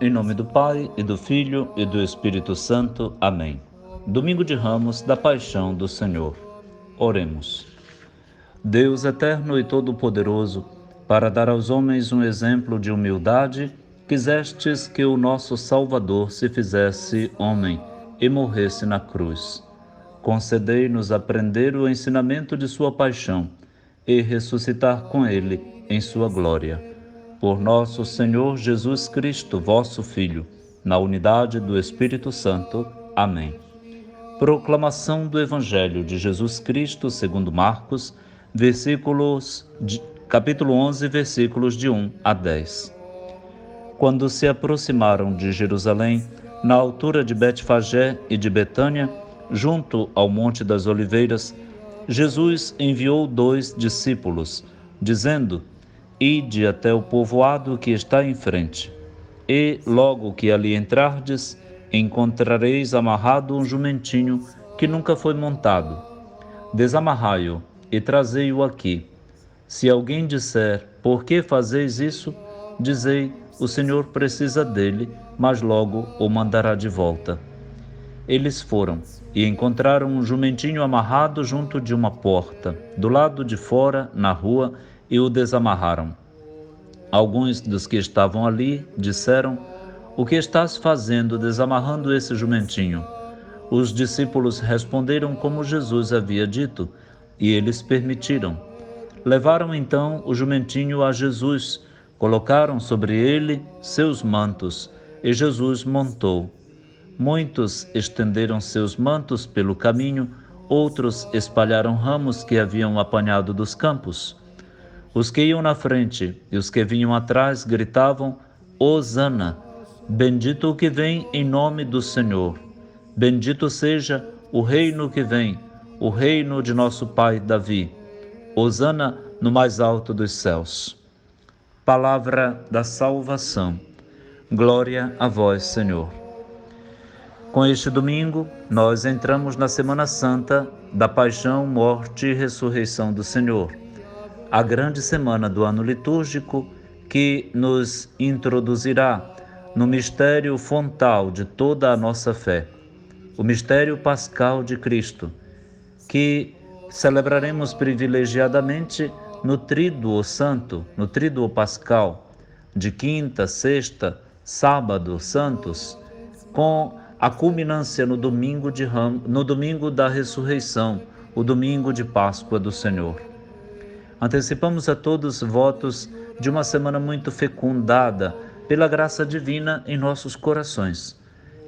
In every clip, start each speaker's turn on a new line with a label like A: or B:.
A: Em nome do Pai, e do Filho, e do Espírito Santo. Amém. Domingo de Ramos da Paixão do Senhor. Oremos. Deus eterno e todo-poderoso, para dar aos homens um exemplo de humildade, quisestes que o nosso Salvador se fizesse homem e morresse na cruz. Concedei-nos aprender o ensinamento de sua paixão e ressuscitar com ele em sua glória. Por nosso Senhor Jesus Cristo, vosso Filho, na unidade do Espírito Santo. Amém. Proclamação do Evangelho de Jesus Cristo segundo Marcos, capítulo 11, versículos de 1 a 10. Quando se aproximaram de Jerusalém, na altura de Betfagé e de Betânia, junto ao Monte das Oliveiras, Jesus enviou 2 discípulos, dizendo: Ide até o povoado que está em frente, e logo que ali entrardes, encontrareis amarrado um jumentinho que nunca foi montado. Desamarrai-o e trazei-o aqui. Se alguém disser: Por que fazeis isso? Dizei: O Senhor precisa dele, mas logo o mandará de volta. Eles foram e encontraram um jumentinho amarrado junto de uma porta, do lado de fora, na rua, e o desamarraram. Alguns dos que estavam ali disseram: O que estás fazendo desamarrando esse jumentinho? Os discípulos responderam como Jesus havia dito, e eles permitiram. Levaram então o jumentinho a Jesus, colocaram sobre ele seus mantos, e Jesus montou. Muitos estenderam seus mantos pelo caminho, outros espalharam ramos que haviam apanhado dos campos. Os que iam na frente e os que vinham atrás gritavam: Hosana! Bendito o que vem em nome do Senhor. Bendito seja o reino que vem, o reino de nosso pai Davi. Hosana no mais alto dos céus. Palavra da salvação. Glória a vós, Senhor. Com este domingo, nós entramos na Semana Santa da Paixão, Morte e Ressurreição do Senhor, a grande semana do ano litúrgico que nos introduzirá no mistério fontal de toda a nossa fé, o mistério pascal de Cristo, que celebraremos privilegiadamente no Tríduo Santo, no Tríduo Pascal, de quinta, sexta, sábado santos, com a culminância no domingo da ressurreição, o domingo de Páscoa do Senhor. Antecipamos a todos votos de uma semana muito fecundada pela graça divina em nossos corações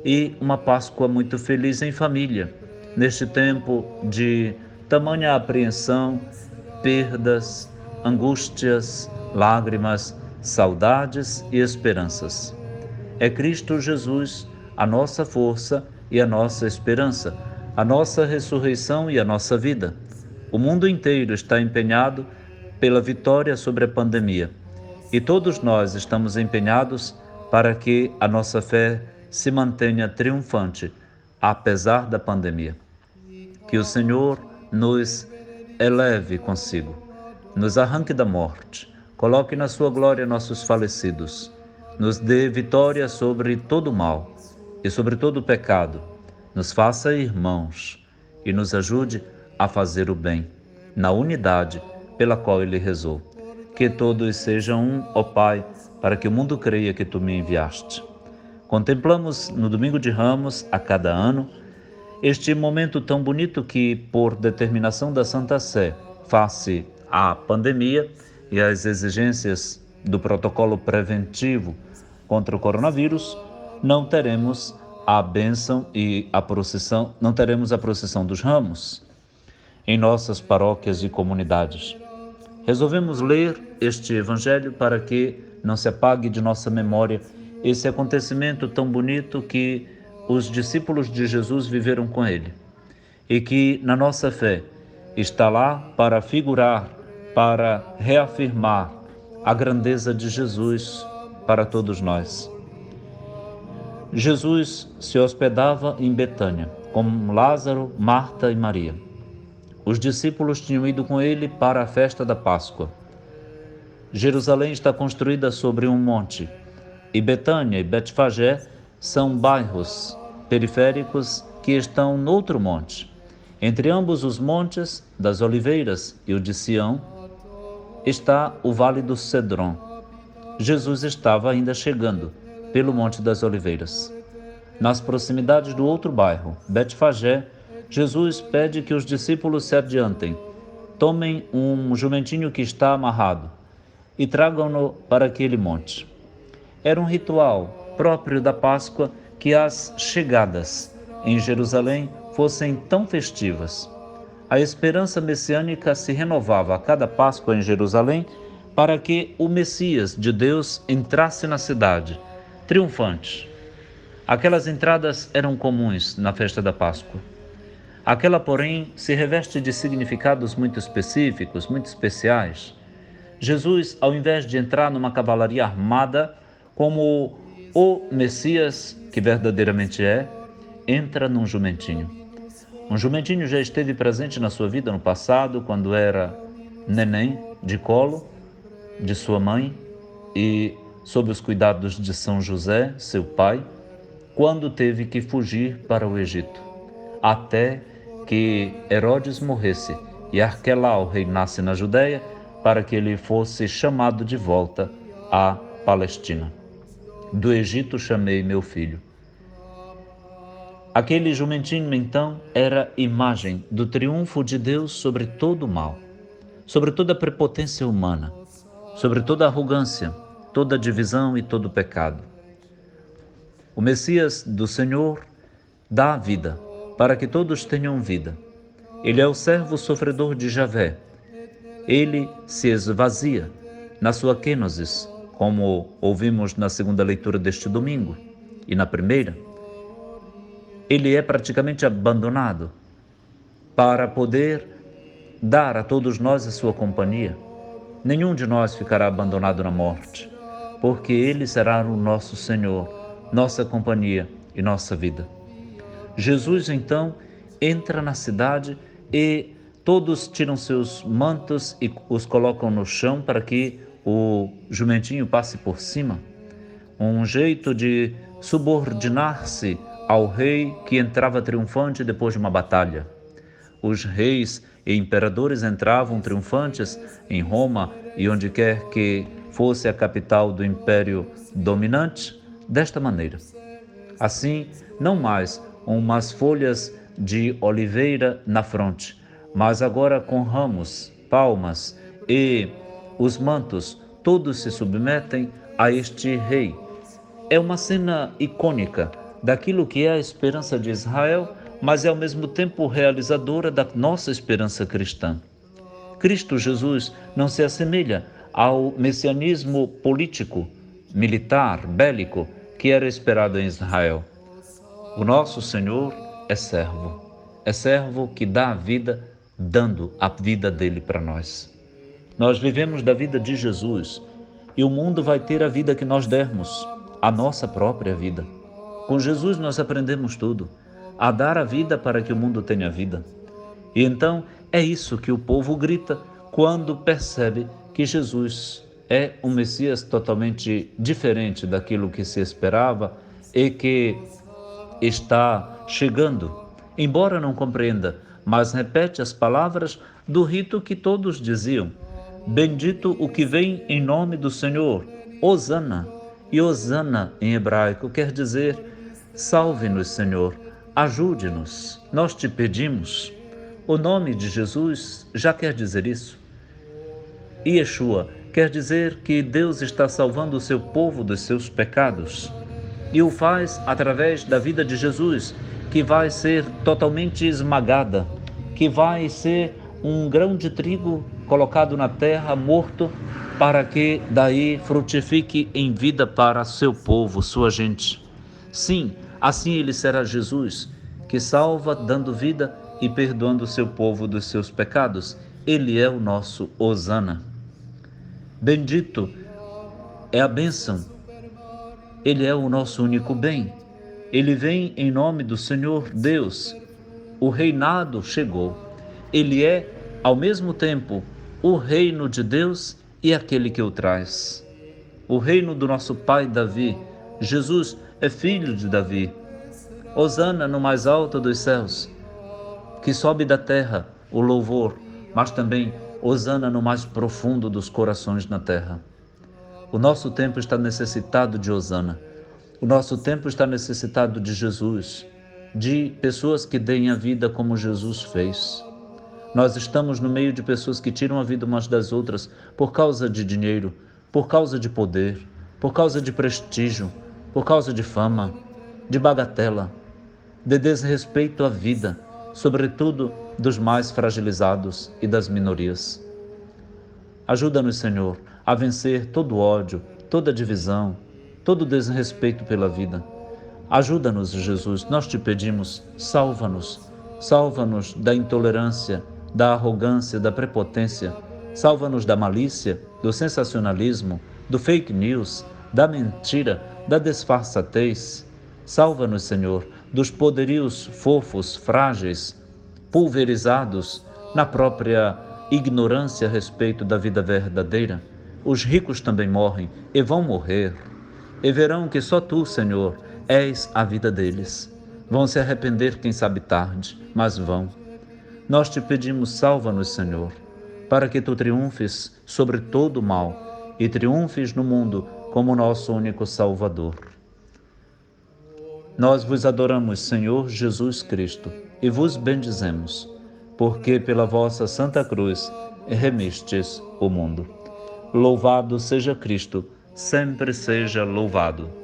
A: e uma Páscoa muito feliz em família, neste tempo de tamanha apreensão, perdas, angústias, lágrimas, saudades e esperanças. É Cristo Jesus a nossa força e a nossa esperança, a nossa ressurreição e a nossa vida. O mundo inteiro está empenhado pela vitória sobre a pandemia. E todos nós estamos empenhados para que a nossa fé se mantenha triunfante, apesar da pandemia. Que o Senhor nos eleve consigo, nos arranque da morte, coloque na sua glória nossos falecidos, nos dê vitória sobre todo o mal e sobre todo o pecado, nos faça irmãos e nos ajude a fazer o bem, na unidade pela qual ele rezou. Que todos sejam um, ó Pai, para que o mundo creia que tu me enviaste. Contemplamos no Domingo de Ramos, a cada ano, este momento tão bonito que, por determinação da Santa Sé, face à pandemia e às exigências do protocolo preventivo contra o coronavírus, não teremos a bênção e a procissão, não teremos a procissão dos ramos em nossas paróquias e comunidades. Resolvemos ler este Evangelho para que não se apague de nossa memória esse acontecimento tão bonito que os discípulos de Jesus viveram com ele e que na nossa fé está lá para figurar, para reafirmar a grandeza de Jesus para todos nós. Jesus se hospedava em Betânia com Lázaro, Marta e Maria. Os discípulos tinham ido com ele para a festa da Páscoa. Jerusalém está construída sobre um monte, e Betânia e Betfagé são bairros periféricos que estão noutro monte. Entre ambos os montes das Oliveiras e o de Sião está o Vale do Cedron. Jesus estava ainda chegando pelo Monte das Oliveiras. Nas proximidades do outro bairro, Betfagé, Jesus pede que os discípulos se adiantem, tomem um jumentinho que está amarrado e tragam-no para aquele monte. Era um ritual próprio da Páscoa que as chegadas em Jerusalém fossem tão festivas. A esperança messiânica se renovava a cada Páscoa em Jerusalém para que o Messias de Deus entrasse na cidade, triunfante. Aquelas entradas eram comuns na festa da Páscoa. Aquela, porém, se reveste de significados muito específicos, muito especiais. Jesus, ao invés de entrar numa cavalaria armada, como o Messias, que verdadeiramente é, entra num jumentinho. Um jumentinho já esteve presente na sua vida no passado, quando era neném de colo de sua mãe e sob os cuidados de São José, seu pai, quando teve que fugir para o Egito, até que Herodes morresse e Arquelau reinasse na Judéia, para que ele fosse chamado de volta à Palestina. Do Egito chamei meu filho. Aquele jumentinho, então, era imagem do triunfo de Deus sobre todo o mal, sobre toda a prepotência humana, sobre toda a arrogância, toda a divisão e todo o pecado. O Messias do Senhor dá a vida, para que todos tenham vida. Ele é o servo sofredor de Javé. Ele se esvazia na sua kenosis, como ouvimos na segunda leitura deste domingo e na primeira. Ele é praticamente abandonado para poder dar a todos nós a sua companhia. Nenhum de nós ficará abandonado na morte, porque Ele será o nosso Senhor, nossa companhia e nossa vida. Jesus, então, entra na cidade e todos tiram seus mantos e os colocam no chão para que o jumentinho passe por cima. Um jeito de subordinar-se ao rei que entrava triunfante depois de uma batalha. Os reis e imperadores entravam triunfantes em Roma e onde quer que fosse a capital do império dominante, desta maneira. Assim, não mais umas folhas de oliveira na fronte, mas agora com ramos, palmas e os mantos, todos se submetem a este rei. É uma cena icônica daquilo que é a esperança de Israel, mas é ao mesmo tempo realizadora da nossa esperança cristã. Cristo Jesus não se assemelha ao messianismo político, militar, bélico, que era esperado em Israel. O nosso Senhor é servo que dá a vida, dando a vida dele para nós. Nós vivemos da vida de Jesus e o mundo vai ter a vida que nós dermos, a nossa própria vida. Com Jesus nós aprendemos tudo, a dar a vida para que o mundo tenha vida. E então é isso que o povo grita quando percebe que Jesus é um Messias totalmente diferente daquilo que se esperava e que está chegando. Embora não compreenda, mas repete as palavras do rito que todos diziam: bendito o que vem em nome do Senhor, Hosana. E Hosana em hebraico quer dizer: salve-nos, Senhor, ajude-nos, nós te pedimos. O nome de Jesus já quer dizer isso. Yeshua quer dizer que Deus está salvando o seu povo dos seus pecados. E o faz através da vida de Jesus, que vai ser totalmente esmagada, que vai ser um grão de trigo colocado na terra, morto, para que daí frutifique em vida para seu povo, sua gente. Sim, assim ele será Jesus, que salva dando vida e perdoando o seu povo dos seus pecados. Ele é o nosso Hosana. Bendito é a bênção. Ele é o nosso único bem. Ele vem em nome do Senhor Deus. O reinado chegou. ele é, ao mesmo tempo, o reino de Deus e aquele que o traz. O reino do nosso pai Davi. Jesus é filho de Davi. Hosana no mais alto dos céus, que sobe da terra o louvor, mas também hosana no mais profundo dos corações na terra. O nosso tempo está necessitado de hosana. O nosso tempo está necessitado de Jesus, de pessoas que deem a vida como Jesus fez. Nós estamos no meio de pessoas que tiram a vida umas das outras por causa de dinheiro, por causa de poder, por causa de prestígio, por causa de fama, de bagatela, de desrespeito à vida, sobretudo dos mais fragilizados e das minorias. Ajuda-nos, Senhor, a vencer todo ódio, toda divisão, todo desrespeito pela vida. Ajuda-nos, Jesus, nós te pedimos, salva-nos. Salva-nos da intolerância, da arrogância, da prepotência. Salva-nos da malícia, do sensacionalismo, do fake news, da mentira, da disfarçatez. Salva-nos, Senhor, dos poderios fofos, frágeis, pulverizados na própria ignorância a respeito da vida verdadeira. Os ricos também morrem e vão morrer. E verão que só tu, Senhor, és a vida deles. Vão se arrepender, quem sabe tarde, mas vão. Nós te pedimos, salva-nos, Senhor, para que tu triunfes sobre todo o mal e triunfes no mundo como nosso único Salvador. Nós vos adoramos, Senhor Jesus Cristo, e vos bendizemos, porque pela vossa Santa Cruz remistes o mundo. Louvado seja Cristo, sempre seja louvado.